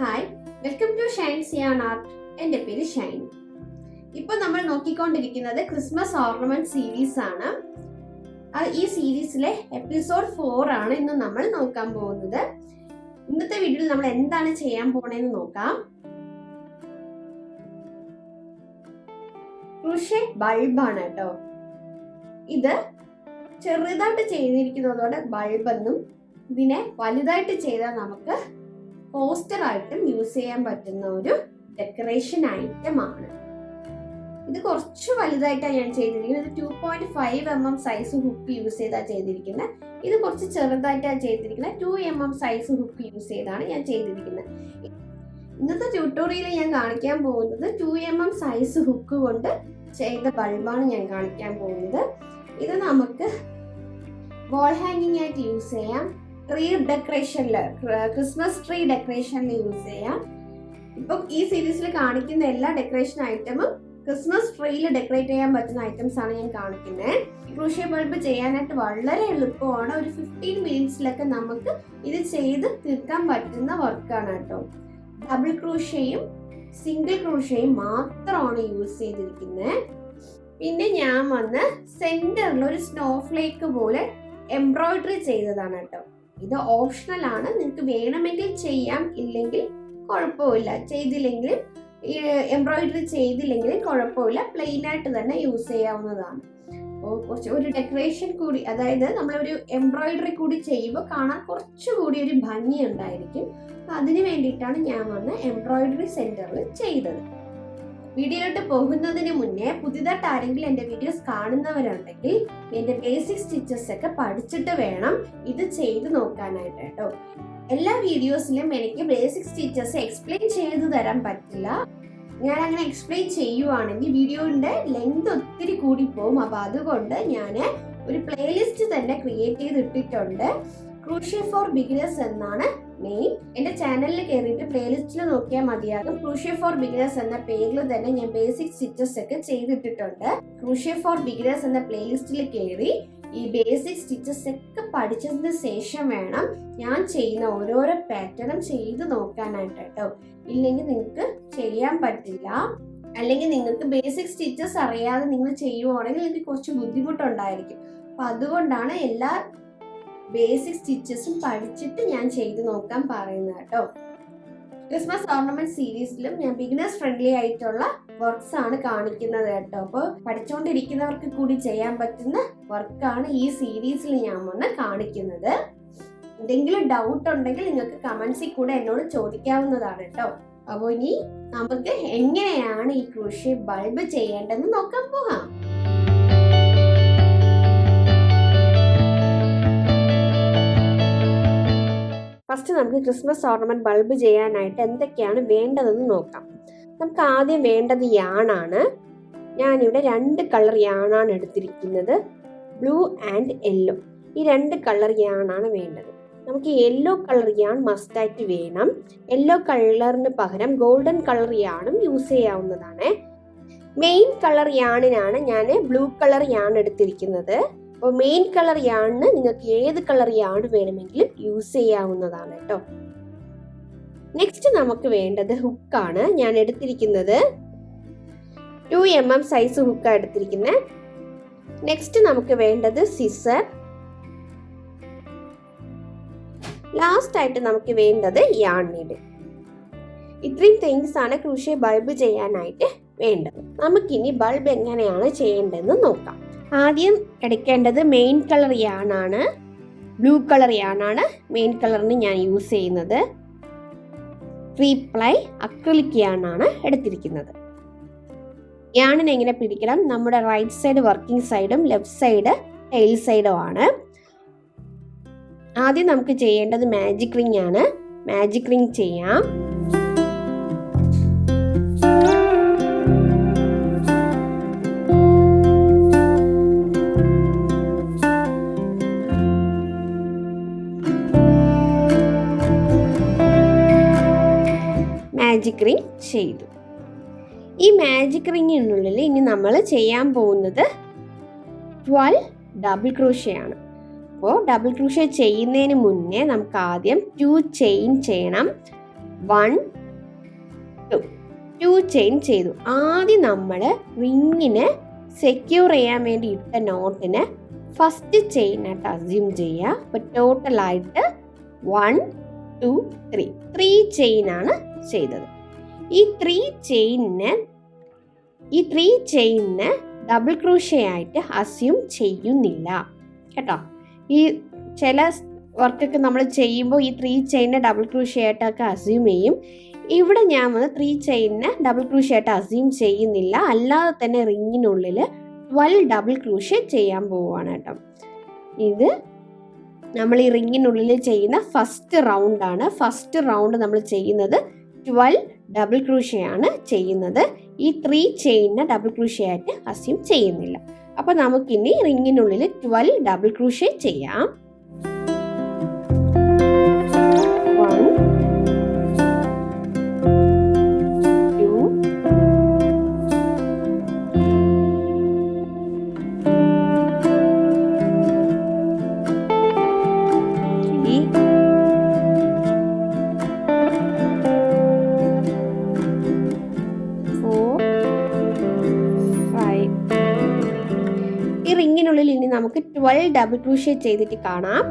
Hi, welcome to Shine cyan art. എൻ്റെ പേര് ഷൈൻ. ഇപ്പോൾ നമ്മൾ നോക്കിക്കൊണ്ടിരിക്കുന്നത് ക്രിസ്മസ് ഓർണമെന്റ് സീരീസ് ആണ്. ഈ സീരീസിലെ എപ്പിസോഡ് 4 ആണ് ഇന്ന് നമ്മൾ നോക്കാൻ പോകുന്നത്. ഇന്നത്തെ വീഡിയോയിൽ നമ്മൾ എന്താണ് ചെയ്യാൻ പോണേന്ന് നോക്കാം. ക്രൂഷേ ബൾബാണ് കേട്ടോ. ഇത് ചെറുതായിട്ട് ചെയ്തിരിക്കുന്നതോടെ ബൾബെന്നും ഇതിനെ വലുതായിട്ട് ചെയ്താൽ നമുക്ക് പോസ്റ്റർ ആയിട്ടും യൂസ് ചെയ്യാൻ പറ്റുന്ന ഒരു ഡെക്കറേഷൻ ഐറ്റം ആണ്. ഇത് കുറച്ച് വലുതായിട്ടാണ് ഞാൻ ചെയ്തിരിക്കുന്നത്. ഇത് 2.5 mm സൈസ് ഹുക്ക് യൂസ് ചെയ്താണ് ചെയ്തിരിക്കുന്നത്. ഇത് കുറച്ച് ചെറുതായിട്ടാണ് ചെയ്തിരിക്കുന്നത്. 2 mm സൈസ് ഹുക്ക് യൂസ് ചെയ്താണ് ഞാൻ ചെയ്തിരിക്കുന്നത്. ഇന്നത്തെ ട്യൂട്ടോറിയലിൽ ഞാൻ കാണിക്കാൻ പോകുന്നത് 2 mm സൈസ് ഹുക്ക് കൊണ്ട് ചെയ്ത ബൾബാണ് ഞാൻ കാണിക്കാൻ പോകുന്നത്. ഇത് നമുക്ക് വാൾ ഹാങ്ങിങ് ആയിട്ട് യൂസ് ചെയ്യാം. ട്രീ ഡെക്കറേഷനില്, ക്രിസ്മസ് ട്രീ ഡെക്കറേഷനിൽ യൂസ് ചെയ്യാം. ഇപ്പം ഈ സീരീസിൽ കാണിക്കുന്ന എല്ലാ ഡെക്കറേഷൻ ഐറ്റമും ക്രിസ്മസ് ട്രീയിൽ ഡെക്കറേറ്റ് ചെയ്യാൻ പറ്റുന്ന ഐറ്റംസ് ആണ് ഞാൻ കാണിക്കുന്നത്. ക്രൂഷ്യ ബൾബ് ചെയ്യാനായിട്ട് വളരെ എളുപ്പമാണ്. ഒരു 15 മിനിറ്റ്സിലൊക്കെ നമുക്ക് ഇത് ചെയ്ത് തീർക്കാൻ പറ്റുന്ന വർക്കാണ് കേട്ടോ. ഡബിൾ ക്രൂഷ്യയും സിംഗിൾ ക്രൂഷ്യയും മാത്രമാണ് യൂസ് ചെയ്തിരിക്കുന്നത്. പിന്നെ ഞാൻ വന്ന് സെന്ററിൽ ഒരു സ്നോഫ്ലേക്ക് പോലെ എംബ്രോയിഡറി ചെയ്തതാണ് കേട്ടോ. ഇത് ഓപ്ഷണൽ ആണ്, നിങ്ങൾക്ക് വേണമെങ്കിൽ ചെയ്യാം, ഇല്ലെങ്കിൽ കുഴപ്പമില്ല. ചെയ്തില്ലെങ്കിൽ എംബ്രോയിഡറി ചെയ്തില്ലെങ്കിലും കുഴപ്പമില്ല, പ്ലെയിൻ ആയിട്ട് തന്നെ യൂസ് ചെയ്യാവുന്നതാണ്. അപ്പോൾ കുറച്ച് ഒരു ഡെക്കറേഷൻ കൂടി, അതായത് നമ്മളൊരു എംബ്രോയിഡറി കൂടി ചെയ്യുമ്പോൾ കാണാൻ കുറച്ചുകൂടി ഒരു ഭംഗി ഉണ്ടായിരിക്കും. അപ്പം അതിന് വേണ്ടിയിട്ടാണ് ഞാൻ വന്ന് എംബ്രോയിഡറി സെന്ററിൽ ചെയ്തത്. വീഡിയോയിലോട്ട് പോകുന്നതിന് മുന്നേ പുതിയതായിട്ട് ആരെങ്കിലും എൻ്റെ വീഡിയോസ് കാണുന്നവരുണ്ടെങ്കിൽ എൻ്റെ ബേസിക് സ്റ്റിച്ചസ് ഒക്കെ പഠിച്ചിട്ട് വേണം ഇത് ചെയ്ത് നോക്കാനായിട്ട് കേട്ടോ. എല്ലാ വീഡിയോസിലും എനിക്ക് ബേസിക് സ്റ്റിച്ചസ് എക്സ്പ്ലെയിൻ ചെയ്തു തരാൻ പറ്റില്ല. ഞാൻ അങ്ങനെ എക്സ്പ്ലെയിൻ ചെയ്യുവാണെങ്കിൽ വീഡിയോയുടെ ലെങ്ത് ഒത്തിരി കൂടി പോകും. അപ്പോൾ അതുകൊണ്ട് ഞാൻ ഒരു പ്ലേലിസ്റ്റ് തന്നെ ക്രിയേറ്റ് ചെയ്തിട്ടിട്ടുണ്ട്. ക്രൂഷ്യ ഫോർ ബിഗിനേഴ്സ് എന്നാണ് നെയിം. എൻ്റെ ചാനലിൽ കയറിയിട്ട് പ്ലേലിസ്റ്റിൽ നോക്കിയാൽ മതിയാകും. ക്രൂഷ്യ ഫോർ ബിഗിനേഴ്സ് എന്ന പേരിൽ തന്നെ ഞാൻ ബേസിക് സ്റ്റിച്ചസ് ഒക്കെ ചെയ്തിട്ടിട്ടുണ്ട്. ക്രൂഷ്യ ഫോർ ബിഗിനേഴ്സ് എന്ന പ്ലേലിസ്റ്റിൽ കയറി ഈ ബേസിക് സ്റ്റിച്ചസ് ഒക്കെ പഠിച്ചതിന് ശേഷം വേണം ഞാൻ ചെയ്യുന്ന ഓരോരോ പാറ്റേണും ചെയ്ത് നോക്കാനായിട്ട് കേട്ടോ. ഇല്ലെങ്കിൽ നിങ്ങൾക്ക് ചെയ്യാൻ പറ്റില്ല. അല്ലെങ്കിൽ നിങ്ങൾക്ക് ബേസിക് സ്റ്റിച്ചസ് അറിയാതെ നിങ്ങൾ ചെയ്യുവാണെങ്കിൽ നിങ്ങൾക്ക് കുറച്ച് ബുദ്ധിമുട്ടുണ്ടായിരിക്കും. അപ്പം അതുകൊണ്ടാണ് എല്ലാ ബേസിക് സ്റ്റിച്ചസും പഠിച്ചിട്ട് ഞാൻ ചെയ്ത് നോക്കാൻ പറയുന്നത് കേട്ടോ. ക്രിസ്മസ് ഓർണമെന്റ് സീരീസിലും ഞാൻ ബിഗിനേഴ്സ് ഫ്രണ്ട്ലി ആയിട്ടുള്ള വർക്ക്സ് ആണ് കാണിക്കുന്നത് കേട്ടോ. അപ്പോൾ പഠിച്ചുകൊണ്ടിരിക്കുന്നവർക്ക് കൂടി ചെയ്യാൻ പറ്റുന്ന വർക്കാണ് ഈ സീരീസിൽ ഞാൻ വന്ന് കാണിക്കുന്നത്. എന്തെങ്കിലും ഡൗട്ട് ഉണ്ടെങ്കിൽ നിങ്ങൾക്ക് കമന്റ്സിൽ കൂടെ എന്നോട് ചോദിക്കാവുന്നതാണ് കേട്ടോ. അപ്പോൾ ഇനി നമുക്ക് എങ്ങനെയാണ് ഈ ക്രൂഷ്യ ബൾബ് ചെയ്യേണ്ടതെന്ന് നോക്കാൻ പോകാം. ഫസ്റ്റ് നമുക്ക് ക്രിസ്മസ് ഓർണമെന്റ് ബൾബ് ചെയ്യാനായിട്ട് എന്തൊക്കെയാണ് വേണ്ടതെന്ന് നോക്കാം. നമുക്ക് ആദ്യം വേണ്ടത് യാണാണ്. ഞാനിവിടെ 2 കളർ യാണാണ് എടുത്തിരിക്കുന്നത്, ബ്ലൂ ആൻഡ് യെല്ലോ. ഈ 2 കളർ യാണാണ് വേണ്ടത്. നമുക്ക് യെല്ലോ കളർ യാൺ മസ്റ്റായിട്ട് വേണം. യെല്ലോ കളറിന് പകരം ഗോൾഡൻ കളർ യാണും യൂസ് ചെയ്യാവുന്നതാണ്. മെയിൻ കളർ യാണിനാണ് ഞാൻ ബ്ലൂ കളർ യാൺ എടുത്തിരിക്കുന്നത്. അപ്പോൾ മെയിൻ കളർ യാണിന് നിങ്ങൾക്ക് ഏത് കളർ യാൺ വേണമെങ്കിലും യൂസ് ചെയ്യാവുന്നതാണ് കേട്ടോ. നെക്സ്റ്റ് നമുക്ക് വേണ്ടത് ഹുക്കാണ്. ഞാൻ എടുത്തിരിക്കുന്നത് 2 mm സൈസ് ഹുക്കാണ് എടുത്തിരിക്കുന്നത്. നെക്സ്റ്റ് നമുക്ക് വേണ്ടത് സിസർ. ലാസ്റ്റ് ആയിട്ട് നമുക്ക് വേണ്ടത് യാൺ നീഡിൽ. ഇത്രയും തിങ്സ് ആണ് ക്രൂഷ്യ ബൾബ് ചെയ്യാനായിട്ട് വേണ്ടത്. നമുക്കിനി ബൾബ് എങ്ങനെയാണ് ചെയ്യേണ്ടതെന്ന് നോക്കാം. ആദ്യം എടുക്കേണ്ടത് മെയിൻ കളർ യാണാണ്. ബ്ലൂ കളർ യാണാണ് മെയിൻ കളറിന് ഞാൻ യൂസ് ചെയ്യുന്നത്. 3 പ്ലൈ അക്രിലിക് യാണാണ് എടുത്തിരിക്കുന്നത്. യാണിന് എങ്ങനെ പിടിക്കണം? നമ്മുടെ റൈറ്റ് സൈഡ് വർക്കിംഗ് സൈഡും ലെഫ്റ്റ് സൈഡ് ടെയിൽ സൈഡും ആണ്. ആദ്യം നമുക്ക് ചെയ്യേണ്ടത് മാജിക് റിംഗ് ആണ്. മാജിക് റിംഗ് ചെയ്യാം. മാജിക് റിംഗ് ചെയ്തു. ഈ മാജിക് റിങ്ങിനുള്ളിൽ ഇനി നമ്മൾ ചെയ്യാൻ പോകുന്നത് 12 ഡബിൾ ക്രോഷ്യ ആണ്. അപ്പോൾ ഡബിൾ ക്രോഷ്യ ചെയ്യുന്നതിന് മുന്നേ നമുക്ക് ആദ്യം 2 ചെയിൻ ചെയ്യണം. 1 2 ചെയിൻ ചെയ്തു. ആദ്യം നമ്മൾ റിങ്ങിന് സെക്യൂർ ചെയ്യാൻ വേണ്ടി ഇട്ട നോട്ടിന് ഫസ്റ്റ് ചെയിൻ ആയിട്ട് അസ്യൂം ചെയ്യുക. അപ്പോൾ ടോട്ടലായിട്ട് 1 2 3 ചെയിനാണ് ചെയ്തത്. ഈ 3 ചെയിനിന് ഡബിൾ ക്രൂഷ്യ ആയിട്ട് അസ്യൂം ചെയ്യുന്നില്ല കേട്ടോ. ഈ ചില വർക്കൊക്കെ നമ്മൾ ചെയ്യുമ്പോൾ ഈ 3 ചെയിനിനെ ഡബിൾ ക്രൂഷ്യ ആയിട്ടൊക്കെ അസ്യൂം ചെയ്യും. ഇവിടെ ഞാൻ 3 ചെയിനിനെ ഡബിൾ ക്രൂഷ്യ ആയിട്ട് അസ്യൂം ചെയ്യുന്നില്ല. അല്ലാതെ തന്നെ റിങ്ങിനുള്ളിൽ 12 ഡബിൾ ക്രൂഷ്യ ചെയ്യാൻ പോവുകയാണ് കേട്ടോ. ഇത് നമ്മൾ ഈ റിങ്ങിനുള്ളിൽ ചെയ്യുന്ന ഫസ്റ്റ് റൗണ്ടാണ്. ഫസ്റ്റ് റൗണ്ട് നമ്മൾ ചെയ്യുന്നത് 12 ഡബിൾ ക്രൂഷ്യ ആണ് ചെയ്യുന്നത്. ഈ 3 ചെയിനിനെ ഡബിൾ ക്രൂഷ്യ ആയിട്ട് അസ്യൂം ചെയ്യുന്നില്ല. അപ്പോൾ നമുക്കിനി റിങ്ങിനുള്ളിൽ 12 ഡബിൾ ക്രൂഷ്യ ചെയ്യാം. 12 ഡബിൾ ക്രൂഷ്യ ചെയ്തിട്ട് കാണാം.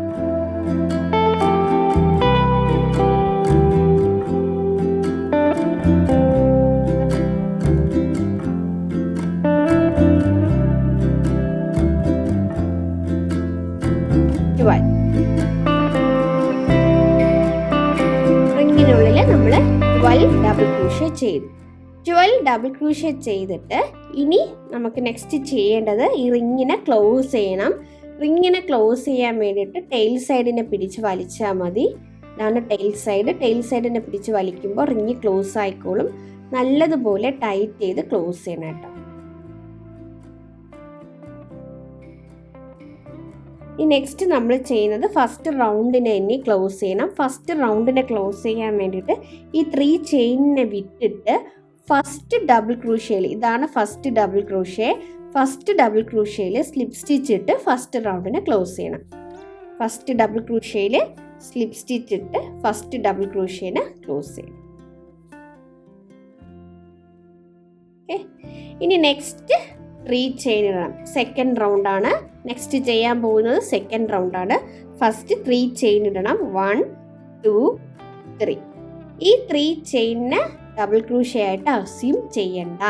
റിങ്ങിനുള്ളിൽ നമ്മൾ 12 ഡബിൾ ക്രൂഷ്യ ചെയ്തു. 12 ഡബിൾ ക്രൂഷ്യ ചെയ്തിട്ട് ഇനി നമുക്ക് നെക്സ്റ്റ് ചെയ്യേണ്ടത് ഈ റിങ്ങിനെ ക്ലോസ് ചെയ്യണം. റിങ്ങിനെ ക്ലോസ് ചെയ്യാൻ വേണ്ടിയിട്ട് ടെയിൽ സൈഡിനെ പിടിച്ച് വലിച്ചാൽ മതി. ഇതാണ് ടെയിൽ സൈഡ്. ടെയിൽ സൈഡിനെ പിടിച്ച് വലിക്കുമ്പോൾ റിങ് ക്ലോസ് ആയിക്കോളും. നല്ലതുപോലെ ടൈറ്റ് ചെയ്ത് ക്ലോസ് ചെയ്യണം കേട്ടോ. ഈ നെക്സ്റ്റ് നമ്മൾ ചെയ്യുന്നത് ഫസ്റ്റ് റൗണ്ടിനെ ഇനി ക്ലോസ് ചെയ്യണം. ഫസ്റ്റ് റൗണ്ടിനെ ക്ലോസ് ചെയ്യാൻ വേണ്ടിയിട്ട് ഈ 3 ചെയിനിനെ വിട്ടിട്ട് ഫസ്റ്റ് ഡബിൾ ക്രൂഷ്യയിൽ, ഇതാണ് first double crochet, first double ക്രൂഷ്യയിൽ സ്ലിപ്പ് സ്റ്റിച്ച് ഇട്ട് ഫസ്റ്റ് റൗണ്ടിനെ ക്ലോസ് ചെയ്യണം. ഫസ്റ്റ് ഡബിൾ ക്രൂഷ്യയിൽ സ്ലിപ്പ് സ്റ്റിച്ച് ഇട്ട് ഫസ്റ്റ് ഡബിൾ ക്രൂഷ്യനെ ക്ലോസ് ചെയ്യണം. ഓക്കെ, ഇനി നെക്സ്റ്റ് 3 ചെയിൻ ഇടണം. സെക്കൻഡ് റൗണ്ടാണ് നെക്സ്റ്റ് ചെയ്യാൻ പോകുന്നത്. സെക്കൻഡ് റൗണ്ടാണ്. ഫസ്റ്റ് 3 ചെയിൻ ഇടണം. 1 2 3. ഈ 3 ചെയിനിനെ ഡബിൾ ക്രൂഷ്യ ആയിട്ട് അസ്യൂം ചെയ്യണ്ട.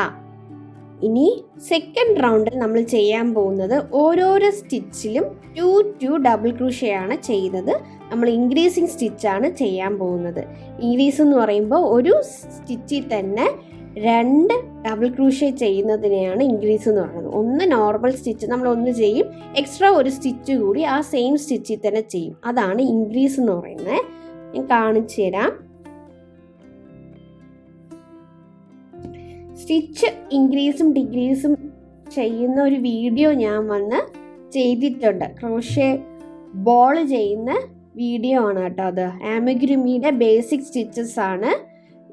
ഇനി സെക്കൻഡ് റൗണ്ടിൽ നമ്മൾ ചെയ്യാൻ പോകുന്നത് ഓരോരോ സ്റ്റിച്ചിലും 2 ഡബിൾ ക്രൂഷ്യ ആണ് ചെയ്യുന്നത്. നമ്മൾ ഇൻക്രീസിങ് സ്റ്റിച്ചാണ് ചെയ്യാൻ പോകുന്നത്. ഇൻക്രീസ് എന്ന് പറയുമ്പോൾ ഒരു സ്റ്റിച്ചിൽ തന്നെ 2 ഡബിൾ ക്രൂഷ്യ ചെയ്യുന്നതിനെയാണ് ഇൻക്രീസ് എന്ന് പറയുന്നത്. ഒന്ന് നോർമൽ സ്റ്റിച്ച് നമ്മൾ ഒന്ന് ചെയ്യും, എക്സ്ട്രാ ഒരു സ്റ്റിച്ച് കൂടി ആ സെയിം സ്റ്റിച്ചിൽ തന്നെ ചെയ്യും. അതാണ് ഇൻക്രീസ് എന്ന് പറയുന്നത്. ഞാൻ കാണിച്ചു തരാം. സ്റ്റിച്ച് ഇൻക്രീസും ഡിക്രീസും ചെയ്യുന്ന ഒരു വീഡിയോ ഞാൻ ചെയ്തിട്ടുണ്ട്. ക്രോഷ്യ ബോൾ ചെയ്യുന്ന വീഡിയോ ആണ് കേട്ടോ അത്. ആമിഗുരുമിയുടെ ബേസിക് സ്റ്റിച്ചസ് ആണ്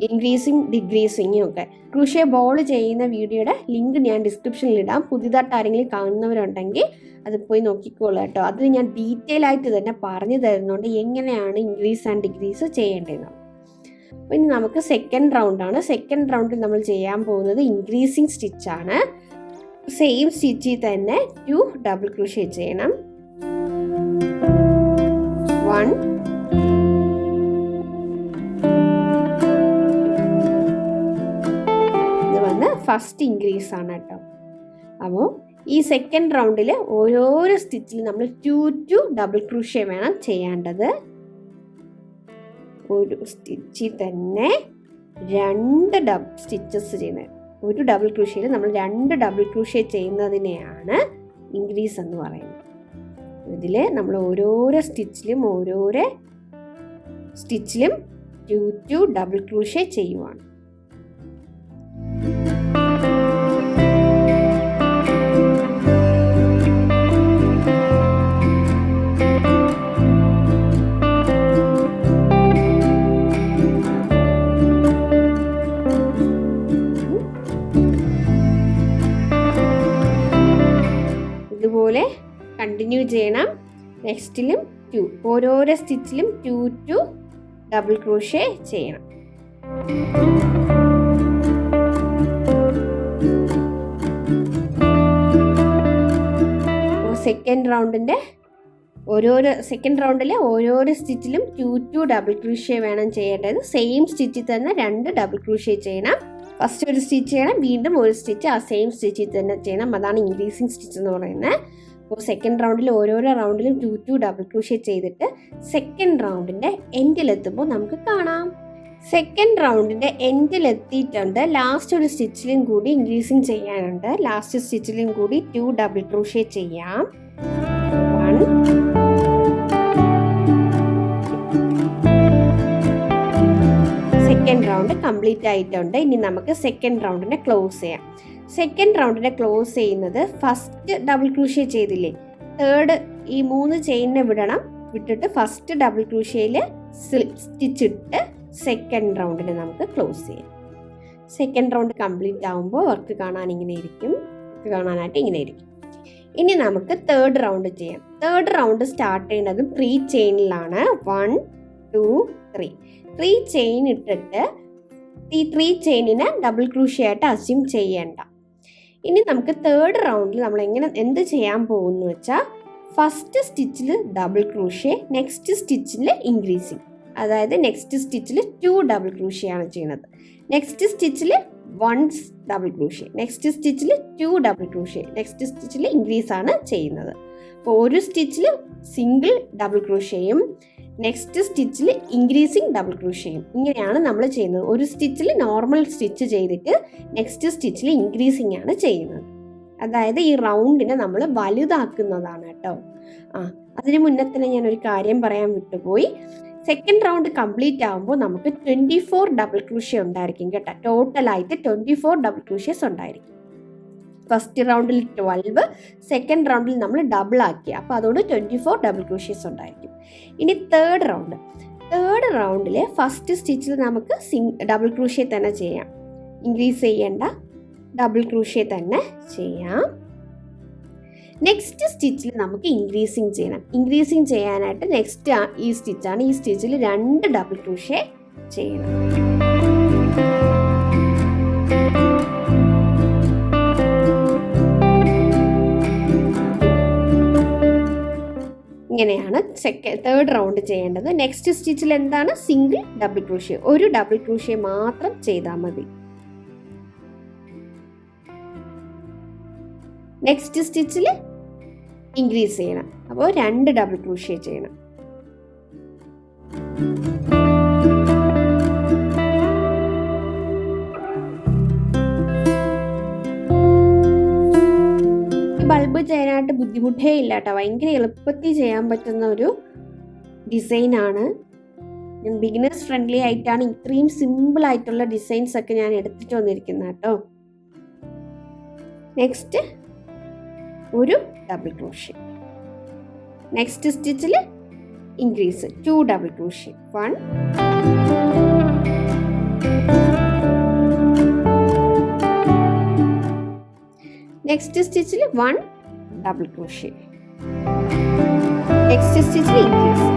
ഇൻക്രീസിങ് ഡിക്രീസിങ്ങും ഒക്കെ. ക്രോഷ്യ ബോൾ ചെയ്യുന്ന വീഡിയോയുടെ ലിങ്ക് ഞാൻ ഡിസ്ക്രിപ്ഷനിൽ ഇടാം. പുതിയതായിട്ട് ആരെങ്കിലും കാണുന്നവരുണ്ടെങ്കിൽ അത് പോയി നോക്കിക്കോളൂ കേട്ടോ. അതിൽ ഞാൻ ഡീറ്റെയിൽ ആയിട്ട് തന്നെ പറഞ്ഞു തരുന്നുണ്ട് എങ്ങനെയാണ് ഇൻക്രീസ് ആൻഡ് ഡിക്രീസ് ചെയ്യേണ്ടത്. ഇനി നമുക്ക് സെക്കൻഡ് റൗണ്ടാണ്. സെക്കൻഡ് റൗണ്ടിൽ നമ്മൾ ചെയ്യാൻ പോകുന്നത് ഇൻക്രീസിങ് സ്റ്റിച്ചാണ്. സെയിം സ്റ്റിച്ചിൽ തന്നെ 2 ഡബിൾ ക്രൂഷ്യ ചെയ്യണം. 1 ഇത് ഫസ്റ്റ് ഇൻക്രീസ് ആണ് കേട്ടോ. അപ്പോൾ ഈ സെക്കൻഡ് റൗണ്ടിൽ ഓരോരോ സ്റ്റിച്ചിൽ നമ്മൾ 2 ഡബിൾ ക്രൂഷ്യ വേണം ചെയ്യേണ്ടത്. ഒരു സ്റ്റിച്ചിൽ തന്നെ 2 ഡബിൾ സ്റ്റിച്ചസ് ചെയ്യുന്നത്. ഒരു ഡബിൾ ക്രൂഷ്യയിൽ നമ്മൾ 2 ഡബിൾ ക്രൂഷ്യ ചെയ്യുന്നതിനെയാണ് ഇൻക്രീസ് എന്ന് പറയുന്നത്. ഇതിൽ നമ്മൾ ഓരോരോ സ്റ്റിച്ചിലും 2 ഡബിൾ ക്രൂഷ്യ ചെയ്യുവാണ്. ഇതുപോലെ കണ്ടിന്യൂ ചെയ്യണം. നെക്സ്റ്റിലും 2, ഓരോരോ സ്റ്റിച്ചിലും 2 ഡബിൾ ക്രോഷ്യ ചെയ്യണം. സെക്കൻഡ് റൗണ്ടിലെ ഓരോരോ സ്റ്റിച്ചിലും 2 ഡബിൾ ക്രോഷ്യ വേണം ചെയ്യേണ്ടത്. സെയിം സ്റ്റിച്ചിൽ തന്നെ 2 ഡബിൾ ക്രോഷ്യ ചെയ്യണം. ഫസ്റ്റ് ഒരു സ്റ്റിച്ച് ചെയ്യണം, വീണ്ടും ഒരു സ്റ്റിച്ച് ആ സെയിം സ്റ്റിച്ചിൽ തന്നെ ചെയ്യണം. അതാണ് ഇൻക്രീസിങ് സ്റ്റിച്ച് എന്ന് പറയുന്നത്. അപ്പോൾ സെക്കൻഡ് റൗണ്ടിൽ ഓരോരോ റൗണ്ടിലും 2 ഡബിൾ ക്രോഷ്യ ചെയ്തിട്ട് സെക്കൻഡ് റൗണ്ടിൻ്റെ എൻഡിലെത്തുമ്പോൾ നമുക്ക് കാണാം. സെക്കൻഡ് റൗണ്ടിൻ്റെ എൻഡിലെത്തിയിട്ടുണ്ട്. ലാസ്റ്റ് ഒരു സ്റ്റിച്ചിലും കൂടി ഇൻക്രീസിങ് ചെയ്യാനുണ്ട്. ലാസ്റ്റ് സ്റ്റിച്ചിലും കൂടി 2 ഡബിൾ ക്രോഷ്യ ചെയ്യാം. 1 സെക്കൻഡ് റൗണ്ട് കംപ്ലീറ്റ് ആയിട്ടുണ്ട്. ഇനി നമുക്ക് സെക്കൻഡ് റൗണ്ടിനെ ക്ലോസ് ചെയ്യാം. സെക്കൻഡ് റൗണ്ടിനെ ക്ലോസ് ചെയ്യുന്നത് ഫസ്റ്റ് ഡബിൾ ക്രോഷ്യ ചെയ്തില്ലേ, തേർഡ് ഈ 3 ചെയിനിനെ വിട്ടിട്ട് ഫസ്റ്റ് ഡബിൾ ക്രോഷ്യയിൽ സ്റ്റിച്ചിട്ട് സെക്കൻഡ് റൗണ്ടിനെ നമുക്ക് ക്ലോസ് ചെയ്യാം. സെക്കൻഡ് റൗണ്ട് കംപ്ലീറ്റ് ആകുമ്പോൾ വർക്ക് കാണാനായിട്ട് ഇങ്ങനെ ഇരിക്കും. ഇനി നമുക്ക് തേർഡ് റൗണ്ട് ചെയ്യാം. തേർഡ് റൗണ്ട് സ്റ്റാർട്ട് ചെയ്യുന്നത് 3 ചെയിനിലാണ്. 1 2 3 3 ചെയിൻ ഇട്ടിട്ട് ഈ 3 ചെയിനിനെ ഡബിൾ ക്രോഷ്യ ആയിട്ട് അസ്യൂം ചെയ്യേണ്ട. ഇനി നമുക്ക് തേർഡ് റൗണ്ടിൽ നമ്മൾ എന്ത് ചെയ്യാൻ പോകുന്നു വെച്ചാൽ, ഫസ്റ്റ് സ്റ്റിച്ചിൽ ഡബിൾ ക്രോഷ്യ, നെക്സ്റ്റ് സ്റ്റിച്ചിൽ ഇൻക്രീസിങ്. അതായത് നെക്സ്റ്റ് സ്റ്റിച്ചിൽ 2 ഡബിൾ ക്രോഷ്യ ആണ് ചെയ്യുന്നത്. നെക്സ്റ്റ് സ്റ്റിച്ചിൽ 1 ഡബിൾ ക്രോഷ്യ, നെക്സ്റ്റ് സ്റ്റിച്ചിൽ 2 ഡബിൾ ക്രോഷ്യ, നെക്സ്റ്റ് സ്റ്റിച്ചിൽ ഇൻക്രീസ് ആണ് ചെയ്യുന്നത്. അപ്പോൾ ഒരു സ്റ്റിച്ചിൽ സിംഗിൾ ഡബിൾ ക്രോഷ്യയും നെക്സ്റ്റ് സ്റ്റിച്ചിൽ ഇൻക്രീസിങ് ഡബിൾ ക്രോഷ്യയും, ഇങ്ങനെയാണ് നമ്മൾ ചെയ്യുന്നത്. ഒരു സ്റ്റിച്ചിൽ നോർമൽ സ്റ്റിച്ച് ചെയ്തിട്ട് നെക്സ്റ്റ് സ്റ്റിച്ചിൽ ഇൻക്രീസിങ് ആണ് ചെയ്യുന്നത്. അതായത് ഈ റൗണ്ടിനെ നമ്മൾ വലുതാക്കുന്നതാണ് കേട്ടോ. അതിന് മുന്നേ തന്നെ ഞാനൊരു കാര്യം പറയാൻ വിട്ടുപോയി. സെക്കൻഡ് റൗണ്ട് കംപ്ലീറ്റ് ആകുമ്പോൾ നമുക്ക് 24 ഡബിൾ ക്രോഷ്യ ഉണ്ടായിരിക്കും കേട്ടോ. ടോട്ടലായിട്ട് 24 ഡബിൾ ക്രോഷ്യസ് ഉണ്ടായിരിക്കും. ഫസ്റ്റ് റൗണ്ടിൽ 12, സെക്കൻഡ് റൗണ്ടിൽ നമ്മൾ ഡബിൾ ആക്കി, അപ്പോൾ അതുകൊണ്ട് 24 ഡബിൾ ക്രോഷ്യസ് ഉണ്ടായിരിക്കും. ഇനി തേർഡ് റൗണ്ടിൽ ഫസ്റ്റ് സ്റ്റിച്ചിൽ നമുക്ക് ഡബിൾ ക്രോഷ്യ തന്നെ ചെയ്യാം. ഇൻക്രീസ് ചെയ്യേണ്ട, ഡബിൾ ക്രോഷ്യ തന്നെ ചെയ്യാം. നെക്സ്റ്റ് സ്റ്റിച്ചിൽ നമുക്ക് ഇൻക്രീസിങ് ചെയ്യണം. ഇൻക്രീസിങ് ചെയ്യാനായിട്ട് നെക്സ്റ്റ് ഈ സ്റ്റിച്ചാണ്. ഈ സ്റ്റിച്ചിൽ 2 ഡബിൾ ക്രോഷ്യ ചെയ്യണം. ഇങ്ങനെയാണ് തേർഡ് റൗണ്ട് ചെയ്യേണ്ടത്. നെക്സ്റ്റ് സ്റ്റിച്ചിൽ എന്താണ്, സിംഗിൾ ഡബിൾ ക്രോഷ്യ, ഒരു ഡബിൾ ക്രോഷ്യ മാത്രം ചെയ്താൽ മതി. നെക്സ്റ്റ് സ്റ്റിച്ചിൽ ഇൻക്രീസ് ചെയ്യണം, അപ്പോൾ 2 ഡബിൾ ക്രോഷ്യ ചെയ്യണം. ബൾബ് ചെയ്യാനായിട്ട് ബുദ്ധിമുട്ടേ ഇല്ല കേട്ടോ. ഭയങ്കര എളുപ്പത്തിൽ ചെയ്യാൻ പറ്റുന്ന ഒരു ഡിസൈനാണ്. ഞാൻ ബിഗിനേഴ്സ് ഫ്രണ്ട്ലി ആയിട്ടാണ് ഇത്രയും സിമ്പിൾ ആയിട്ടുള്ള ഡിസൈൻസ് ഒക്കെ ഞാൻ എടുത്തിട്ട് വന്നിരിക്കുന്നത് കേട്ടോ. നെക്സ്റ്റ് ഒരു ഡബിൾ ക്രോഷ്യ, നെക്സ്റ്റ് സ്റ്റിച്ചിൽ ഇൻക്രീസ് 2 ഡബിൾ ക്രോഷ്യ, 1 നെക്സ്റ്റ് സ്റ്റിച്ചിൽ 1 ഡബിൾ ക്രോഷ്യ, നെക്സ്റ്റ് സ്റ്റിച്ചിൽ ഇൻക്രീസ്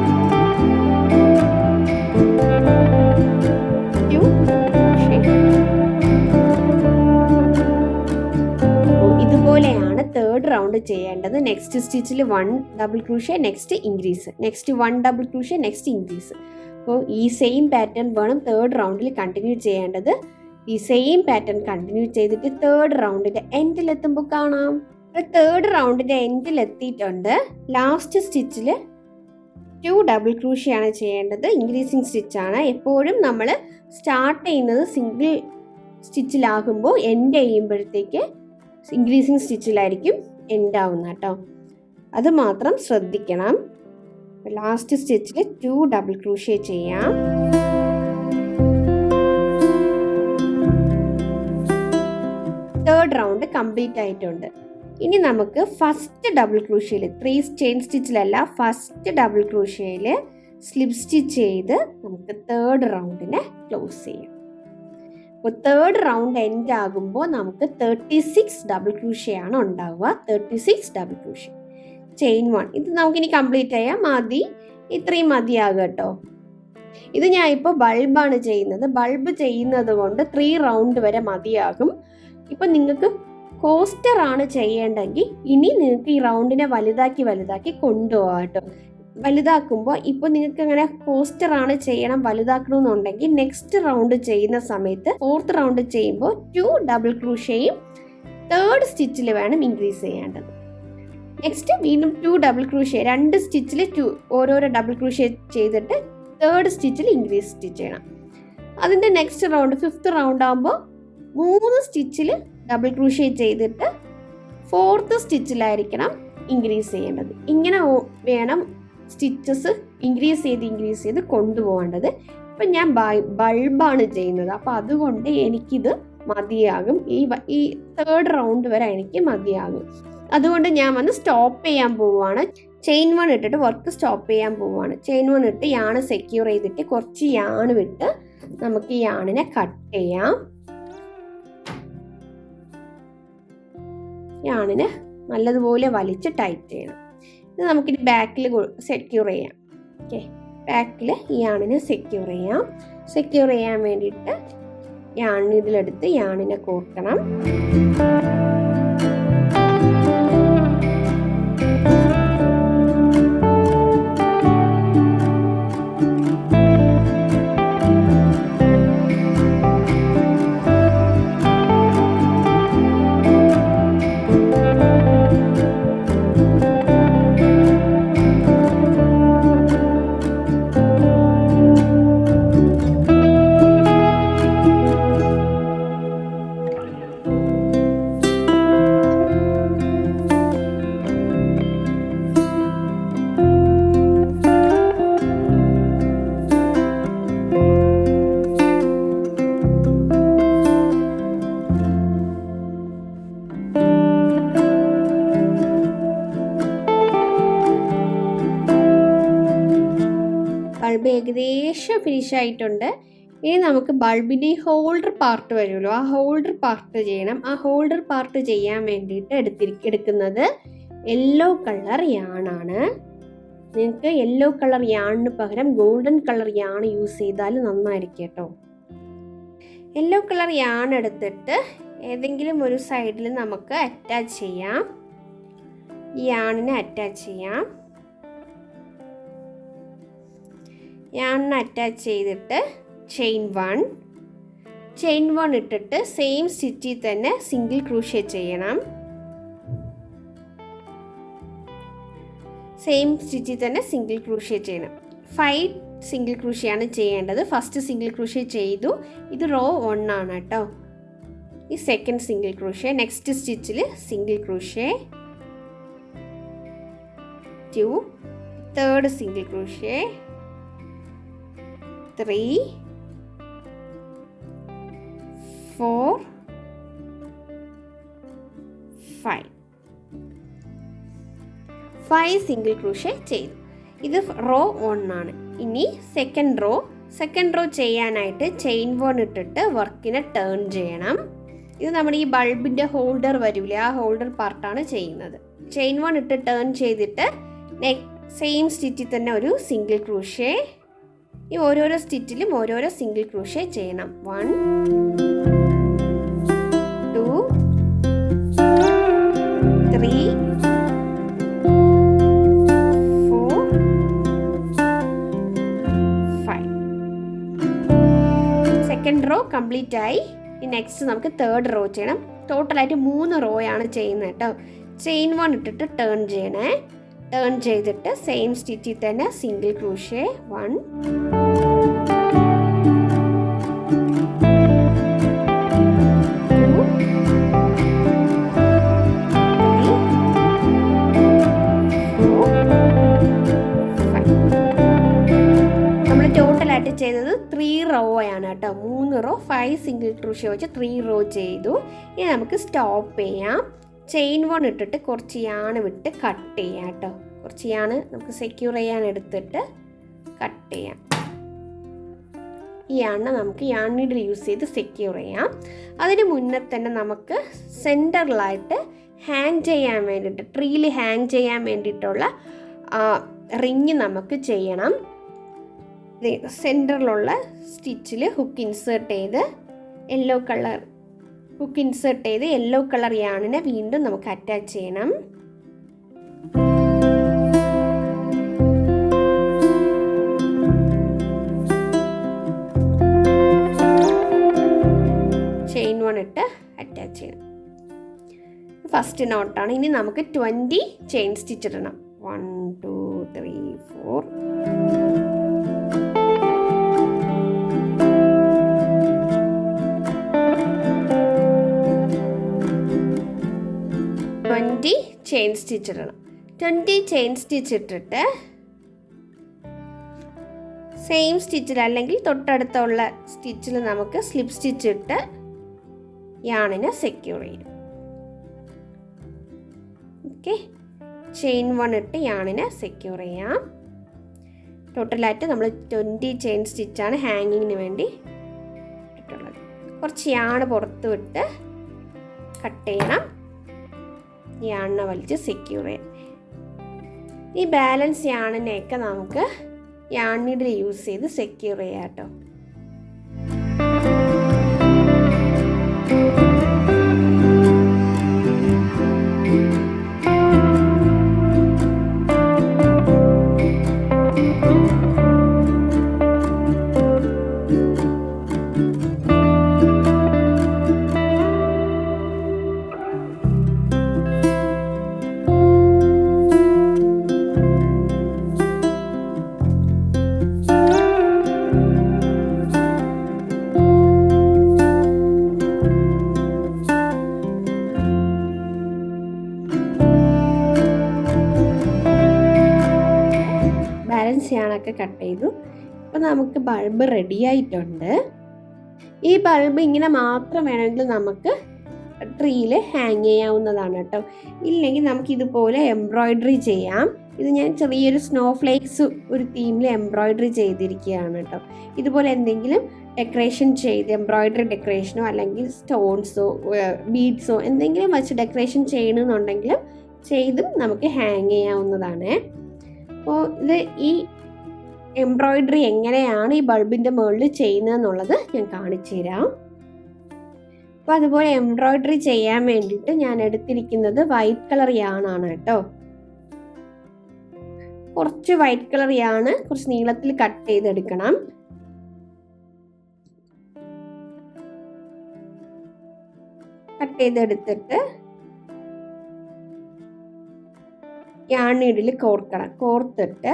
2 ക്രോഷ്യ. ഇതുപോലെയാണ് തേർഡ് റൗണ്ട് ചെയ്യേണ്ടത്. നെക്സ്റ്റ് സ്റ്റിച്ചിൽ 1 double crochet, next increase, next 1 double crochet, next increase. അപ്പോൾ ഈ സെയിം പാറ്റേൺ വേണം തേർഡ് റൗണ്ടിൽ കണ്ടിന്യൂ ചെയ്യേണ്ടത്. ഈ സെയിം പാറ്റേൺ കണ്ടിന്യൂ ചെയ്തിട്ട് തേർഡ് റൗണ്ടിന്റെ എൻഡിലെത്തുമ്പോൾ കാണാം. തേർഡ് റൗണ്ടിന്റെ എൻഡിലെത്തിയിട്ടുണ്ട്. ലാസ്റ്റ് സ്റ്റിച്ചിൽ 2 ഡബിൾ ക്രോഷ്യ ആണ് ചെയ്യേണ്ടത്. ഇൻക്രീസിങ് സ്റ്റിച്ചാണ്. എപ്പോഴും നമ്മൾ സ്റ്റാർട്ട് ചെയ്യുന്നത് സിംഗിൾ സ്റ്റിച്ചിലാകുമ്പോൾ എൻഡ് ചെയ്യുമ്പോഴത്തേക്ക് ഇൻക്രീസിങ് സ്റ്റിച്ചിലായിരിക്കും എൻഡ് ആവുന്നത് കേട്ടോ. അത് മാത്രം ശ്രദ്ധിക്കണം. ലാസ്റ്റ് സ്റ്റിച്ചിൽ 2 ഡബിൾ ക്രോഷ്യ ചെയ്യാം. തേർഡ് റൗണ്ട് കംപ്ലീറ്റ് ആയിട്ടുണ്ട്. ഇനി നമുക്ക് ഫസ്റ്റ് ഡബിൾ ക്രോഷ്യയിൽ 3 ചെയിൻ സ്റ്റിച്ചിലല്ല, ഫസ്റ്റ് ഡബിൾ ക്രോഷ്യയിൽ സ്ലിപ്പ് സ്റ്റിച്ച് ചെയ്ത് നമുക്ക് തേർഡ് റൗണ്ടിനെ ക്ലോസ് ചെയ്യാം. അപ്പോൾ തേർഡ് റൗണ്ട് എൻഡ് ആകുമ്പോൾ നമുക്ക് 36 ഡബിൾ ക്രോഷ്യ ആണ് ഉണ്ടാവുക. 36 ഡബിൾ ക്രോഷ്യ, ചെയിൻ 1. ഇത് നമുക്കിനി കംപ്ലീറ്റ് ചെയ്യാം. മതി, ഇത്രയും മതിയാകും കേട്ടോ. ഇത് ഞാൻ ഇപ്പോൾ ബൾബാണ് ചെയ്യുന്നത്. ബൾബ് ചെയ്യുന്നത് കൊണ്ട് 3 റൗണ്ട് വരെ മതിയാകും. ഇപ്പം നിങ്ങൾക്ക് കോസ്റ്റർ ആണ് ചെയ്യേണ്ടെങ്കിൽ ഇനി നിങ്ങൾക്ക് ഈ റൗണ്ടിനെ വലുതാക്കി കൊണ്ടുപോകാം കേട്ടോ. വലുതാക്കുമ്പോൾ ഇപ്പോൾ നിങ്ങൾക്ക് അങ്ങനെ കോസ്റ്റർ ആണ് ചെയ്യണം വലുതാക്കണമെന്നുണ്ടെങ്കിൽ നെക്സ്റ്റ് റൗണ്ട് ചെയ്യുന്ന സമയത്ത് 4th റൗണ്ട് ചെയ്യുമ്പോൾ 2 ഡബിൾ ക്രൂഷയും 3rd സ്റ്റിച്ചിൽ വേണം ഇൻക്രീസ് ചെയ്യേണ്ടത്. നെക്സ്റ്റ് വീണ്ടും 2 ഡബിൾ ക്രൂഷേ 2 സ്റ്റിച്ചിൽ ഓരോരോ ഡബിൾ ക്രൂഷേ ചെയ്തിട്ട് 3rd സ്റ്റിച്ചിൽ ഇൻക്രീസ് സ്റ്റിച്ച് ചെയ്യണം. അതിൻ്റെ നെക്സ്റ്റ് റൗണ്ട് 5th റൗണ്ട് ആകുമ്പോൾ 3 സ്റ്റിച്ചിൽ ഡബിൾ ക്രൂഷേ ചെയ്തിട്ട് 4th സ്റ്റിച്ചിലായിരിക്കണം ഇൻക്രീസ് ചെയ്യേണ്ടത്. ഇങ്ങനെ വേണം സ്റ്റിച്ചസ് ഇൻക്രീസ് ചെയ്ത് കൊണ്ടുപോകേണ്ടത്. ഇപ്പം ഞാൻ ബൾബാണ് ചെയ്യുന്നത്, അപ്പോൾ അതുകൊണ്ട് എനിക്കിത് മതിയാകും. ഈ 3rd റൗണ്ട് വരെ എനിക്ക് മതിയാകും. അതുകൊണ്ട് ഞാൻ വന്ന് സ്റ്റോപ്പ് ചെയ്യാൻ പോവുകയാണ്. ചെയിൻ 1 ഇട്ടിട്ട് വർക്ക് സ്റ്റോപ്പ് ചെയ്യാൻ പോവുകയാണ്. ചെയിൻ 1 ഇട്ട് യാണ് സെക്യൂർ ചെയ്തിട്ട് കുറച്ച് യാണ് വിട്ട് നമുക്ക് ഈ യാണിനെ കട്ട് ചെയ്യാം. യാണിനെ നല്ലതുപോലെ വലിച്ച് ടൈറ്റ് ചെയ്യണം. ഇത് നമുക്കിനി ബാക്കിൽ സെക്യൂർ ചെയ്യാം. ഓക്കെ, ബാക്കിൽ ഈ യാണിനെ സെക്യൂർ ചെയ്യാം. സെക്യൂർ ചെയ്യാൻ വേണ്ടിയിട്ട് ഇതിലെടുത്ത് യാണിനെ കോർക്കണം. ബൾബ് ഏകദേശം ഫിനിഷ് ആയിട്ടുണ്ട്. ഇനി നമുക്ക് ബൾബിൻ്റെ ഹോൾഡർ പാർട്ട് വരുമല്ലോ, ആ ഹോൾഡർ പാർട്ട് ചെയ്യണം. ആ ഹോൾഡർ പാർട്ട് ചെയ്യാൻ വേണ്ടിയിട്ട് എടുക്കുന്നത് യെല്ലോ കളർ യാണാണ്. നിങ്ങൾക്ക് യെല്ലോ കളർ യാണിന് പകരം ഗോൾഡൻ കളർ യാൺ യൂസ് ചെയ്താൽ നന്നായിരിക്കും കേട്ടോ. യെല്ലോ കളർ യാൺ എടുത്തിട്ട് ഏതെങ്കിലും ഒരു സൈഡിൽ നമുക്ക് അറ്റാച്ച് ചെയ്യാം. ഈ യാണിനെ അറ്റാച്ച് ചെയ്യാം. യാണിനെ അറ്റാച്ച് ചെയ്തിട്ട് ചെയിൻ 1 ഇട്ടിട്ട് സെയിം സ്റ്റിച്ചിൽ തന്നെ സിംഗിൾ ക്രൂഷേ ചെയ്യണം. സെയിം സ്റ്റിച്ചിൽ തന്നെ സിംഗിൾ ക്രൂഷേ ചെയ്യണം. 5 സിംഗിൾ ക്രൂഷയാണ് ചെയ്യേണ്ടത്. ഫസ്റ്റ് സിംഗിൾ ക്രൂഷേ ചെയ്തു. ഇത് റോ 1 ആണ് കേട്ടോ. ഈ സെക്കൻഡ് സിംഗിൾ ക്രൂഷേ, നെക്സ്റ്റ് സ്റ്റിച്ചിൽ single crochet 2, third single crochet 3, 4, 5 single crochet ചെയ്തു. ഇത് റോ 1 ആണ്. ഇനി സെക്കൻഡ് റോ ചെയ്യാനായിട്ട് ചെയിൻ 1 ഇട്ടിട്ട് വർക്കിനെ ടേൺ ചെയ്യണം. ഇത് നമ്മുടെ ഈ ബൾബിൻ്റെ ഹോൾഡർ വരില്ലേ, ആ ഹോൾഡർ പാർട്ടാണ് ചെയ്യുന്നത്. ചെയിൻ 1 ഇട്ട് ടേൺ ചെയ്തിട്ട് സെയിം സ്റ്റിച്ചിൽ തന്നെ ഒരു സിംഗിൾ ക്രൂഷേ. ഈ ഓരോരോ സ്റ്റിച്ചിലും ഓരോരോ സിംഗിൾ ക്രൂഷേ ചെയ്യണം. 1, 2, 3, 4, 5. സെക്കൻഡ് റോ കംപ്ലീറ്റ് ആയി. നെക്സ്റ്റ് നമുക്ക് തേർഡ് റോ ചെയ്യണം. ടോട്ടലായിട്ട് 3 റോയാണ് ചെയ്യുന്നത് കേട്ടോ. ചെയിൻ 1 ഇട്ടിട്ട് ടേൺ ചെയ്യണേ. ടേൺ ചെയ്തിട്ട് സെയിം സ്റ്റിച്ചിൽ തന്നെ സിംഗിൾ ക്രൂഷേ 1, 2, 3, 4, 5. നമ്മൾ ടോട്ടലായിട്ട് ചെയ്തത് 3 റോയാണ് കേട്ടോ. 3 റോ 5 സിംഗിൾ ക്രൂഷേ വെച്ച് 3 റോ ചെയ്തു. ഇനി നമുക്ക് സ്റ്റോപ്പ് ചെയ്യാം. ചെയിൻ 1 ഇട്ടിട്ട് കുറച്ച് യാണ് വിട്ട് കട്ട് ചെയ്യാം കേട്ടോ. കുറച്ച് യാണ് നമുക്ക് സെക്യൂർ ചെയ്യാൻ എടുത്തിട്ട് കട്ട് ചെയ്യാം. ഈ യാണ് നമുക്ക് യാൺ നീഡിൽ യൂസ് ചെയ്ത് സെക്യൂർ ചെയ്യാം. അതിന് മുന്നേ തന്നെ നമുക്ക് സെൻറ്ററിലായിട്ട് ഹാങ് ചെയ്യാൻ വേണ്ടിയിട്ട്, ട്രീയിൽ ഹാങ് ചെയ്യാൻ വേണ്ടിയിട്ടുള്ള റിങ് നമുക്ക് ചെയ്യണം. സെൻറ്ററിലുള്ള സ്റ്റിച്ചിൽ ഹുക്ക് ഇൻസേർട്ട് ചെയ്ത് യെല്ലോ കളർ യാണിനെ വീണ്ടും നമുക്ക് അറ്റാച്ച് ചെയ്യണം. ചെയിൻ 1 ഇട്ട് അറ്റാച്ച് ചെയ്യണം. ഫസ്റ്റ് നോട്ടാണ്. ഇനി നമുക്ക് 20 ചെയിൻ സ്റ്റിച്ച് ഇടണം. 1 2 3 4. ചെയിൻ സ്റ്റിച്ച് ഇടണം. 20 ചെയിൻ സ്റ്റിച്ച് ഇട്ടിട്ട് സെയിം സ്റ്റിച്ചിൽ അല്ലെങ്കിൽ തൊട്ടടുത്തുള്ള സ്റ്റിച്ചിൽ നമുക്ക് സ്ലിപ്പ് സ്റ്റിച്ച് ഇട്ട് യാണിനെ സെക്യൂർ ചെയ്യും. ഓക്കെ, ചെയിൻ 1 ഇട്ട് യാണിനെ സെക്യൂർ ചെയ്യാം. ടോട്ടലായിട്ട് നമ്മൾ 20 ചെയിൻ സ്റ്റിച്ചാണ് ഹാങ്ങിങ്ങിന് വേണ്ടി ഇട്ടിട്ടുള്ളത്. കുറച്ച് യാണ് പുറത്ത് വിട്ട് കട്ട് ചെയ്യണം. യാണിനെ വലിച്ച് സെക്യൂർ ചെയ്യാം. ഈ ബാലൻസ് യാണിനെയൊക്കെ നമുക്ക് യാൺ നീഡിൽ യൂസ് ചെയ്ത് സെക്യൂർ ചെയ്യാം കേട്ടോ. യാണൊക്കെ കട്ട് ചെയ്തു. അപ്പോൾ നമുക്ക് ബൾബ് റെഡി ആയിട്ടുണ്ട്. ഈ ബൾബ് ഇങ്ങനെ മാത്രം വേണമെങ്കിൽ നമുക്ക് ട്രീയിൽ ഹാങ് ചെയ്യാവുന്നതാണ് കേട്ടോ. ഇല്ലെങ്കിൽ നമുക്ക് ഇതുപോലെ എംബ്രോയ്ഡറി ചെയ്യാം. ഇത് ഞാൻ ചെറിയൊരു സ്നോ ഫ്ലേക്സ് ഒരു തീമിൽ എംബ്രോയ്ഡറി ചെയ്തിരിക്കുകയാണ് കേട്ടോ. ഇതുപോലെ എന്തെങ്കിലും ഡെക്കറേഷൻ ചെയ്ത് എംബ്രോയ്ഡറി ഡെക്കറേഷനോ അല്ലെങ്കിൽ സ്റ്റോൺസോ ബീഡ്സോ എന്തെങ്കിലും വെച്ച് ഡെക്കറേഷൻ ചെയ്യണമെന്നുണ്ടെങ്കിലും ചെയ്തും നമുക്ക് ഹാങ് ചെയ്യാവുന്നതാണ്. അപ്പോൾ ഇത് ഈ എംബ്രോയ്ഡറി എങ്ങനെയാണ് ഈ ബൾബിൻ്റെ മുകളിൽ ചെയ്യുന്നതെന്നുള്ളത് ഞാൻ കാണിച്ചു തരാം. അപ്പോൾ അതുപോലെ എംബ്രോയ്ഡറി ചെയ്യാൻ വേണ്ടിയിട്ട് ഞാൻ എടുത്തിരിക്കുന്നത് വൈറ്റ് കളർ യാണാണ് കേട്ടോ. കുറച്ച് വൈറ്റ് കളർ യാണ് കുറച്ച് നീളത്തിൽ കട്ട് ചെയ്തെടുക്കണം. കട്ട് ചെയ്തെടുത്തിട്ട് യാൺ നീഡിൽ കോർക്കണം. കോർത്തിട്ട്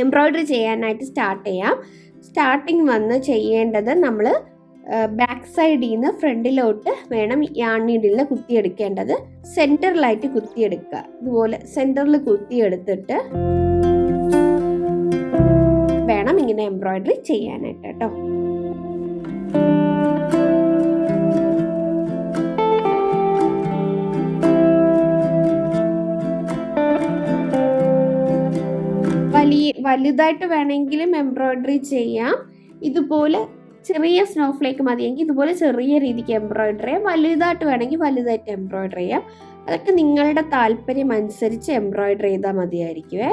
എംബ്രോയ്ഡറി ചെയ്യാനായിട്ട് സ്റ്റാർട്ട് ചെയ്യാം. സ്റ്റാർട്ടിങ് വന്ന് ചെയ്യേണ്ടത് നമ്മൾ ബാക്ക് സൈഡിൽ നിന്ന് ഫ്രണ്ടിലോട്ട് വേണം യാൺ നീഡിലിനെ കുത്തിയെടുക്കേണ്ടത്. സെൻറ്ററിലായിട്ട് കുത്തിയെടുക്കുക. ഇതുപോലെ സെൻറ്ററിൽ കുത്തിയെടുത്തിട്ട് വേണം ഇങ്ങനെ എംബ്രോയ്ഡറി ചെയ്യാനായിട്ട് കേട്ടോ. വലുതായിട്ട് വേണമെങ്കിലും എംബ്രോയ്ഡറി ചെയ്യാം. ഇതുപോലെ ചെറിയ സ്നോഫ്ലേക്ക് മതിയെങ്കിൽ ഇതുപോലെ ചെറിയ രീതിക്ക് എംബ്രോയ്ഡറി ചെയ്യാം. വലുതായിട്ട് വേണമെങ്കിൽ വലുതായിട്ട് എംബ്രോയ്ഡറി ചെയ്യാം. അതൊക്കെ നിങ്ങളുടെ താല്പര്യം അനുസരിച്ച് എംബ്രോയ്ഡറി ചെയ്താൽ മതിയായിരിക്കുമേ.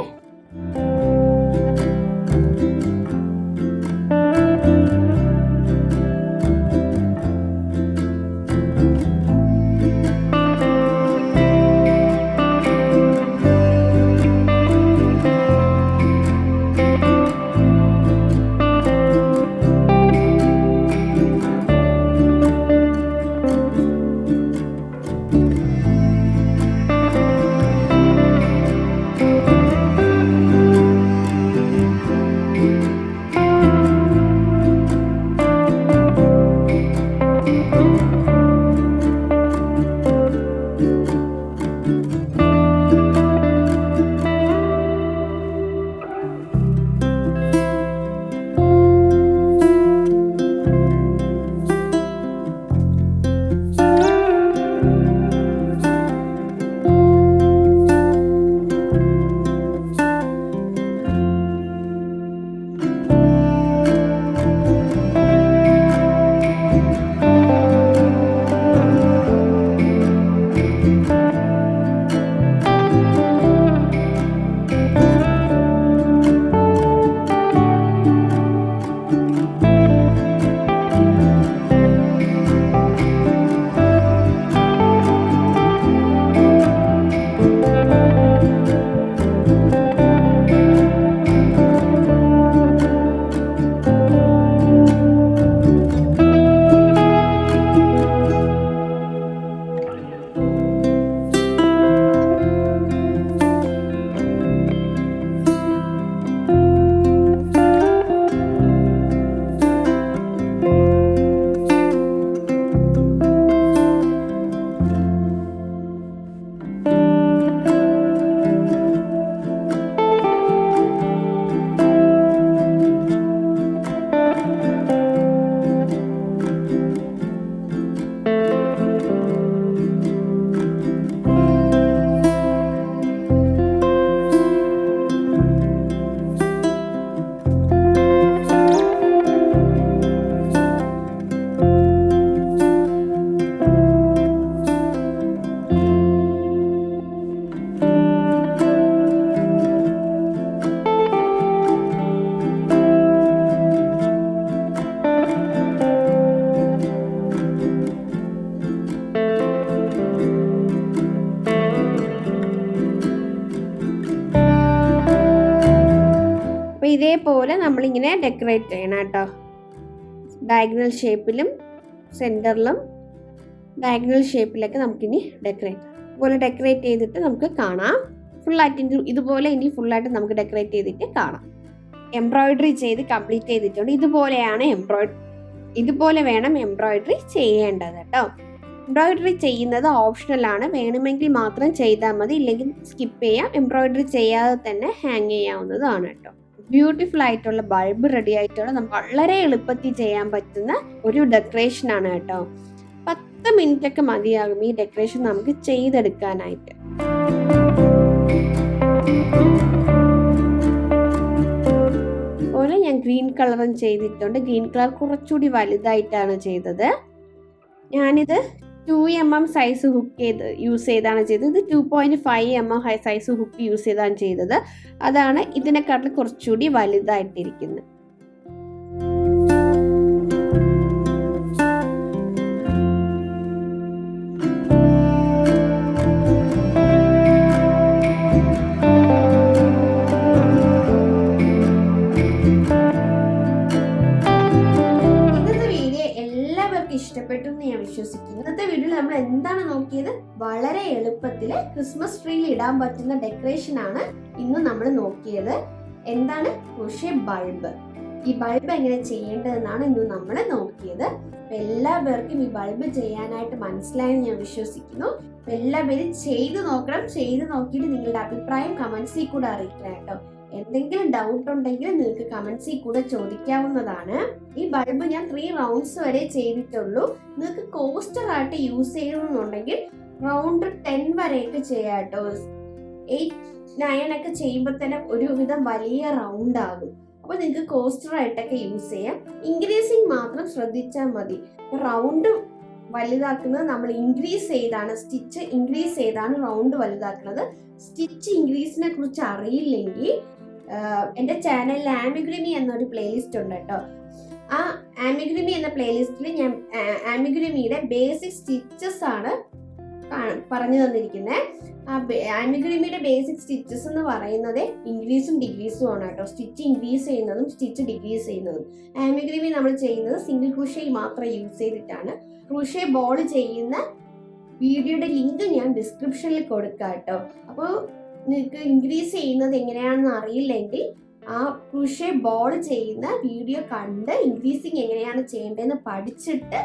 ഇതേപോലെ നമ്മളിങ്ങനെ ഡെക്കറേറ്റ് ചെയ്യണം കേട്ടോ. ഡയഗണൽ ഷേപ്പിലും സെൻറ്ററിലും ഡയഗണൽ ഷേപ്പിലൊക്കെ നമുക്കിനി ഡെക്കറേറ്റ് ചെയ്തിട്ട് നമുക്ക് കാണാം. ഫുള്ളായിട്ട് ഇതുപോലെ ഇനി ഫുള്ളായിട്ട് നമുക്ക് ഡെക്കറേറ്റ് ചെയ്തിട്ട് കാണാം. എംബ്രോയിഡറി ചെയ്ത് കംപ്ലീറ്റ് ചെയ്തിട്ടുണ്ട്. ഇതുപോലെ വേണം എംബ്രോയിഡറി ചെയ്യേണ്ടത് കേട്ടോ. എംബ്രോയിഡറി ചെയ്യുന്നത് ഓപ്ഷണലാണ്, വേണമെങ്കിൽ മാത്രം ചെയ്താൽ മതി, ഇല്ലെങ്കിൽ സ്കിപ്പ് ചെയ്യാം. എംബ്രോയിഡറി ചെയ്യാതെ തന്നെ ഹാങ് ചെയ്യാവുന്നതാണ് കേട്ടോ. ബ്യൂട്ടിഫുൾ ആയിട്ടുള്ള ബൾബ് റെഡി ആയിട്ടുള്ള നമുക്ക് വളരെ എളുപ്പത്തിൽ ചെയ്യാൻ പറ്റുന്ന ഒരു ഡെക്കറേഷൻ ആണ് കേട്ടോ. 10 മിനിറ്റ് ഒക്കെ മതിയാകും ഈ ഡെക്കറേഷൻ നമുക്ക് ചെയ്തെടുക്കാനായിട്ട്. അതുപോലെ ഞാൻ ഗ്രീൻ കളറും ചെയ്തിട്ടുണ്ട്. ഗ്രീൻ കളർ കുറച്ചുകൂടി വലുതായിട്ടാണ് ചെയ്തത്. ഞാനിത് 2mm സൈസ് ഹുക്ക് യൂസ് ചെയ്താണ് ചെയ്തത്. ഇത് 2.5mm സൈസ് ഹുക്ക് യൂസ് ചെയ്താണ് ചെയ്തത്. അതാണ് ഇതിനെക്കാട്ടിൽ കുറച്ചുകൂടി വലുതായിട്ടിരിക്കുന്നത്. ഇഷ്ടപ്പെട്ടു എന്ന് ഞാൻ വിശ്വസിക്കുന്നു. ഇന്നത്തെ വീഡിയോയിൽ നമ്മൾ എന്താണ് നോക്കിയത്? വളരെ എളുപ്പത്തിൽ ക്രിസ്മസ് ട്രീയിൽ ഇടാൻ പറ്റുന്ന ഡെക്കറേഷൻ ആണ് ഇന്ന് നമ്മൾ നോക്കിയത്. എന്താണ്? Crochet bulb. ഈ ബൾബ് എങ്ങനെ ചെയ്യേണ്ടതെന്നാണ് ഇന്ന് നമ്മൾ നോക്കിയത്. എല്ലാ പേർക്കും ഈ ബൾബ് ചെയ്യാനായിട്ട് മനസ്സിലായെന്ന് ഞാൻ വിശ്വസിക്കുന്നു. എല്ലാവരും ചെയ്ത് നോക്കണം. ചെയ്ത് നോക്കിയിട്ട് നിങ്ങളുടെ അഭിപ്രായം കമന്റ്സിൽ കൂടെ അറിയിക്കണം കേട്ടോ. എന്തെങ്കിലും ഡൗട്ട് ഉണ്ടെങ്കിൽ നിങ്ങൾക്ക് കമന്റ്സിൽ കൂടെ ചോദിക്കാവുന്നതാണ്. ഈ ബൾബ് ഞാൻ 3 റൗണ്ട്സ് വരെ ചെയ്തിട്ടുള്ളൂ. നിങ്ങൾക്ക് കോസ്റ്റർ ആയിട്ട് യൂസ് ചെയ്യണമെന്നുണ്ടെങ്കിൽ റൗണ്ട് 10 വരെയൊക്കെ ചെയ്യാം കേട്ടോ. 8, 9 ഒക്കെ ചെയ്യുമ്പോൾ തന്നെ ഒരുവിധം വലിയ റൗണ്ട് ആകും. അപ്പോൾ നിങ്ങൾക്ക് കോസ്റ്റർ ആയിട്ടൊക്കെ യൂസ് ചെയ്യാം. ഇൻക്രീസിങ് മാത്രം ശ്രദ്ധിച്ചാൽ മതി. റൗണ്ട് വലുതാക്കുന്നത് നമ്മൾ സ്റ്റിച്ച് ഇൻക്രീസ് ചെയ്താണ് റൗണ്ട് വലുതാക്കുന്നത്. സ്റ്റിച്ച് ഇൻക്രീസിനെ കുറിച്ച് അറിയില്ലെങ്കിൽ എൻ്റെ ചാനലിൽ ആമിഗ്രിമി എന്നൊരു പ്ലേലിസ്റ്റ് ഉണ്ട് കേട്ടോ. ആ ആമിഗ്രിമി എന്ന പ്ലേലിസ്റ്റിൽ ഞാൻ ആമിഗ്രിമിയുടെ ബേസിക് സ്റ്റിച്ചസ് ആണ് പറഞ്ഞു തന്നിരിക്കുന്നത്. ആമിഗ്രിമിയുടെ ബേസിക് സ്റ്റിച്ചസ് എന്ന് പറയുന്നത് ഇൻക്രീസും ഡിക്രീസും ആണ് കേട്ടോ. സ്റ്റിച്ച് ഇൻക്രീസ് ചെയ്യുന്നതും സ്റ്റിച്ച് ഡിക്രീസ് ചെയ്യുന്നതും. ആമിഗ്രിമി നമ്മൾ ചെയ്യുന്നത് സിംഗിൾ ക്രൂഷേ മാത്രം യൂസ് ചെയ്തിട്ടാണ്. ക്രൂഷേ ബോൾ ചെയ്യുന്ന വീഡിയോയുടെ ലിങ്ക് ഞാൻ ഡിസ്ക്രിപ്ഷനിൽ കൊടുക്കാം കേട്ടോ. അപ്പോൾ നിങ്ങൾക്ക് ഇൻക്രീസ് ചെയ്യുന്നത് എങ്ങനെയാണെന്ന് അറിയില്ലെങ്കിൽ ആ ക്രൂഷേ ബോൾ ചെയ്യുന്ന വീഡിയോ കണ്ട് ഇൻക്രീസിങ് എങ്ങനെയാണ് ചെയ്യേണ്ടതെന്ന് പഠിച്ചിട്ട്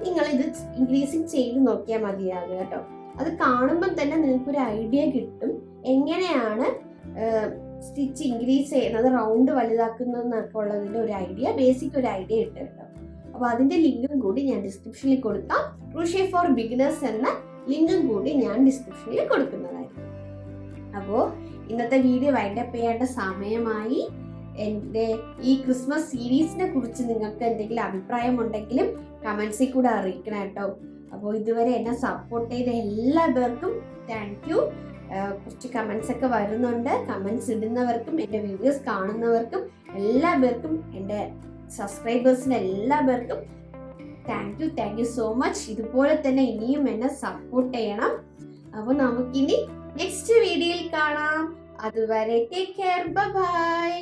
നിങ്ങൾ ഇത് ഇൻക്രീസിങ് ചെയ്ത് നോക്കിയാൽ മതിയാകും കേട്ടോ. അത് കാണുമ്പോൾ തന്നെ നിങ്ങൾക്കൊരു ഐഡിയ കിട്ടും എങ്ങനെയാണ് സ്റ്റിച്ച് ഇൻക്രീസ് ചെയ്യുന്നത്, റൗണ്ട് വലുതാക്കുന്നതെന്നൊക്കെ ഉള്ളതിൻ്റെ ഒരു ഐഡിയ, ബേസിക് ഒരു ഐഡിയ കിട്ടും കേട്ടോ. അപ്പോൾ അതിൻ്റെ ലിങ്കും കൂടി ഞാൻ ഡിസ്ക്രിപ്ഷനിൽ കൊടുക്കാം. ക്രൂഷേ ഫോർ ബിഗിനേഴ്സ് എന്ന ലിങ്കും കൂടി ഞാൻ ഡിസ്ക്രിപ്ഷനിൽ കൊടുക്കുന്നതായിരിക്കും. അപ്പോൾ ഇന്നത്തെ വീഡിയോ വൈൻഡപ്പ് ചെയ്യേണ്ട സമയമായി. എൻ്റെ ഈ ക്രിസ്മസ് സീരീസിനെ കുറിച്ച് നിങ്ങൾക്ക് എന്തെങ്കിലും അഭിപ്രായം ഉണ്ടെങ്കിലും കമൻസിൽ കൂടെ അറിയിക്കണം കേട്ടോ. അപ്പോൾ ഇതുവരെ എന്നെ സപ്പോർട്ട് ചെയ്ത എല്ലാ പേർക്കും താങ്ക് യു. കുറച്ച് കമൻസ് ഒക്കെ വരുന്നുണ്ട്. കമൻസ് ഇടുന്നവർക്കും എൻ്റെ വീഡിയോസ് കാണുന്നവർക്കും എല്ലാ പേർക്കും, എൻ്റെ സബ്സ്ക്രൈബേഴ്സിന് എല്ലാ പേർക്കും താങ്ക് യു സോ മച്ച്. ഇതുപോലെ തന്നെ ഇനിയും എന്നെ സപ്പോർട്ട് ചെയ്യണം. അപ്പോൾ നമുക്കിനി നെക്സ്റ്റ് വീഡിയോയിൽ കാണാം. അതുവരെ ടേക്ക് കെയർ, ബൈ.